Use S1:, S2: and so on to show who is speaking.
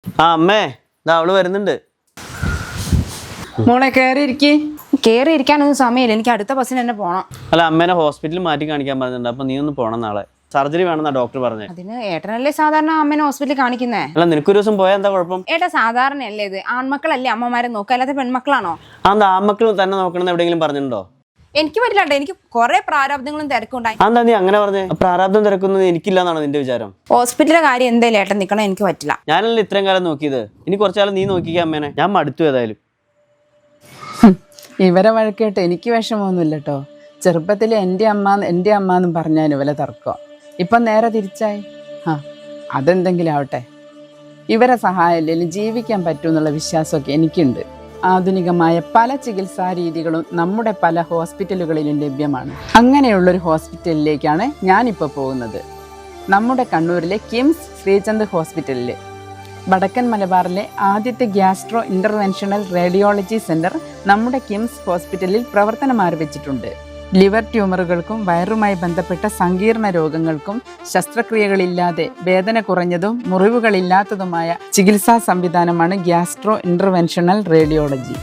S1: ആ അമ്മേ, ഇതാ അവള് വരുന്നുണ്ട്.
S2: മോളെ
S3: കേറി ഇരിക്കാനൊന്നും സമയമില്ല, എനിക്ക് അടുത്ത ബസ്സിന് തന്നെ പോണം.
S1: അല്ല, അമ്മേനെ ഹോസ്പിറ്റലിൽ മാറ്റി കാണിക്കാൻ പറഞ്ഞിട്ടുണ്ട്. അപ്പൊ നീ ഒന്ന് പോണം നാളെ. സർജറി വേണമെന്നാ ഡോക്ടർ പറഞ്ഞേ.
S3: അതിന് ഏട്ടനല്ലേ സാധാരണ അമ്മേനെ ഹോസ്പിറ്റലിൽ കാണിക്കുന്നേ.
S1: അല്ല, നിനക്കൊരു ദിവസം പോയാൽ എന്താ കുഴപ്പം?
S3: ഏട്ടാ സാധാരണയല്ലേ ഇത്? ആൺമക്കളല്ലേ അമ്മമാരെ നോക്കുക, അല്ലാതെ പെൺമക്കളാണോ?
S1: എന്താ ആൺമക്കൾ തന്നെ നോക്കണമെന്ന് എവിടെയെങ്കിലും പറഞ്ഞിട്ടുണ്ടോ?
S3: എനിക്ക് പറ്റില്ല, എനിക്ക് കുറെ പ്രാരാബ്ദങ്ങളും തിരക്കുണ്ടായി.
S1: എന്താ നീ അങ്ങനെ പറഞ്ഞേ? പ്രാരാബ്ദം തിരക്കുന്നത് എനിക്കില്ലാന്നാണോ നിന്റെ വിചാരം?
S3: ഹോസ്പിറ്റലിലെ കാര്യം എന്തായാലും ഏട്ടൻ നിൽക്കണം, എനിക്ക് പറ്റില്ല.
S1: ഞാനല്ലേ ഇത്രയും കാലം നോക്കിയത്, ഇനി കുറച്ചാലും നീ നോക്കിക്കാൻ അമ്മേനെ. ഞാൻ മടുത്തു ഏതായാലും.
S2: ഇവരെ വഴക്കേട്ട് എനിക്ക് വിഷമമൊന്നുമില്ല കേട്ടോ. ചെറുപ്പത്തിൽ എൻ്റെ അമ്മ എന്നും പറഞ്ഞാൽ ഇവരെ തർക്കം. ഇപ്പം നേരെ തിരിച്ചായി. അതെന്തെങ്കിലും ആവട്ടെ, ഇവരെ സഹായമില്ലെങ്കിലും ജീവിക്കാൻ പറ്റുമെന്നുള്ള വിശ്വാസമൊക്കെ എനിക്കുണ്ട്. ആധുനികമായ പല ചികിത്സാ രീതികളും നമ്മുടെ പല ഹോസ്പിറ്റലുകളിലും ലഭ്യമാണ്. അങ്ങനെയുള്ളൊരു ഹോസ്പിറ്റലിലേക്കാണ് ഞാനിപ്പോൾ പോകുന്നത്. നമ്മുടെ കണ്ണൂരിലെ കിംസ് ശ്രീചന്ദ് ഹോസ്പിറ്റലിൽ. വടക്കൻ മലബാറിലെ ആദ്യത്തെ ഗ്യാസ്ട്രോ ഇൻ്റർവെൻഷണൽ റേഡിയോളജി സെൻറ്റർ നമ്മുടെ കിംസ് ഹോസ്പിറ്റലിൽ പ്രവർത്തനം ആരംഭിച്ചിട്ടുണ്ട്. ലിവർ ട്യൂമറുകൾക്കും വയറുമായി ബന്ധപ്പെട്ട സങ്കീർണ രോഗങ്ങൾക്കും ശസ്ത്രക്രിയകളില്ലാതെ വേദന കുറഞ്ഞതും മുറിവുകളില്ലാത്തതുമായ ചികിത്സാ സംവിധാനമാണ് ഗ്യാസ്ട്രോ ഇൻ്റർവെൻഷണൽ റേഡിയോളജി.